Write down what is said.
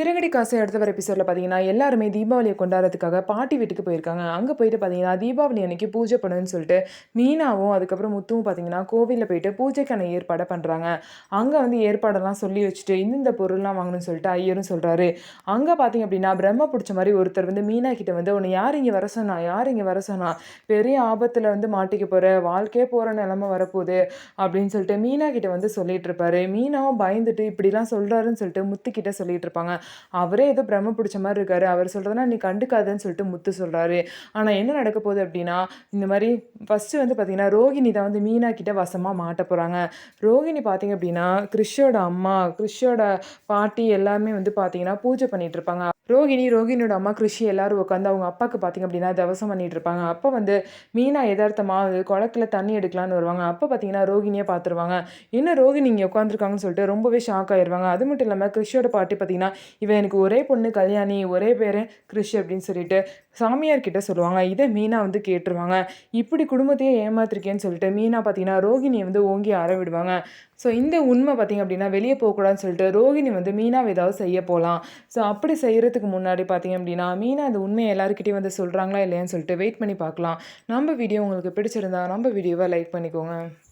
சிறகடி காசு அடுத்த வர எபிசோட்ல பார்த்தீங்கன்னா, எல்லாருமே தீபாவளிய கொண்டாடுறதுக்காக பாட்டி வீட்டுக்கு போயிருக்காங்க. அங்க போயிட்டு பார்த்தீங்கன்னா, தீபாவளி அன்னைக்கு பூஜை பண்ணணும்னு சொல்லிட்டு, மீனாவும் அதுக்கப்புறம் முத்துவும் பார்த்தீங்கன்னா, கோவில்ல போயிட்டு பூஜைக்கான ஏற்பாட பண்றாங்க. அங்க வந்து ஏற்பாடெல்லாம் சொல்லி வச்சுட்டு, இந்த பொருள்லாம் வாங்கணும்னு சொல்லிட்டு ஐயரும் சொல்றாரு. அங்க பார்த்தீங்க அப்படின்னா, பிரம்ம புடிச்ச மாரி ஒருத்தர் வந்து மீனா கிட்ட வந்து, "உன்ன யார் இங்க வர சொன்னா? யார் இங்க வர சொன்னா? பெரிய ஆபத்துல வந்து மாட்டிக்க போற. வாழ்க்கையே போற நிலைமை வரப்போது." அப்படின்னு சொல்லிட்டு மீனா கிட்ட வந்து சொல்லிட்டு இருப்பாரு. மீனாவும் பயந்துட்டு இப்படிலாம் சொல்றாருன்னு சொல்லிட்டு முத்துக்கிட்ட சொல்லிட்டு இருப்பாங்க. அவரே ஏதோ பிரம்ம புடிச்ச மாரி இருக்காரு. அவர் சொல்றதெல்லாம் நீ கண்டுக்காதன்னு சொல்லிட்டு முத்து சொல்றாரு. ஆனா என்ன நடக்க போகுது அப்டின்னா, இந்த மாரி ஃபர்ஸ்ட்டு வந்து பார்த்தீங்கன்னா, ரோகிணி தான் வந்து மீனா கிட்ட வசமா மாட்ட போறாங்க. ரோகிணி பார்த்தீங்க அப்டின்னா, கிறிஷோட அம்மா, கிறிஷோட பாட்டி எல்லாருமே வந்து பார்த்தீங்கன்னா, பூஜை பண்ணிட்டு இருப்பாங்க. ரோகிணியோட அம்மா கிருஷி எல்லாரும் உட்காந்து அவங்க அப்பாக்கு பார்த்தீங்க அப்டின்னா, தவசம் பண்ணிட்டு இருப்பாங்க. அப்ப வந்து மீனா எதார்த்தமா குளத்துல தண்ணி எடுக்கலான்னு வருவாங்க. அப்ப பார்த்தீங்கன்னா, ரோகிணிய பார்த்துருவாங்க. என்ன ரோகிணி இங்க உட்காந்துருக்காங்கன்னு சொல்லிட்டு ரொம்பவே ஷாக் ஆயிருவாங்க. அது மட்டும் இல்லாம கிருஷியோட பாட்டி பார்த்தீங்கன்னா, இவ எனக்கு ஒரே பொண்ணு கல்யாணி, ஒரே பேரு கிருஷ் அப்படின்னு சொல்லிட்டு சாமியார் கிட்ட சொல்லுவாங்க. இத மீனா வந்து கேட்டுருவாங்க. இப்படி குடும்பத்தையே ஏமாத்திருக்கேன்னு சொல்லிட்டு மீனா பார்த்தீங்கன்னா, ரோகிணிய வந்து ஓங்கி அற விடுவாங்க. ஸோ இந்த உண்மை பார்த்தீங்க அப்படின்னா, வெளிய போகக்கூடாதுன்னு சொல்லிட்டு ரோகிணி வந்து மீனாவ ஏதாவது செய்ய போலாம். ஸோ அப்படி செய்யறதுக்கு முன்னாடி பார்த்தீங்க அப்படின்னா, மீனா அந்த உண்மைய எல்லார்கிட்டயும் வந்து சொல்றாங்களா இல்லையான்னு சொல்லிட்டு வெயிட் பண்ணி பார்க்கலாம். நம்ம வீடியோ உங்களுக்கு பிடிச்சிருந்தா நம்ம வீடியோவ லைக் பண்ணிக்கோங்க.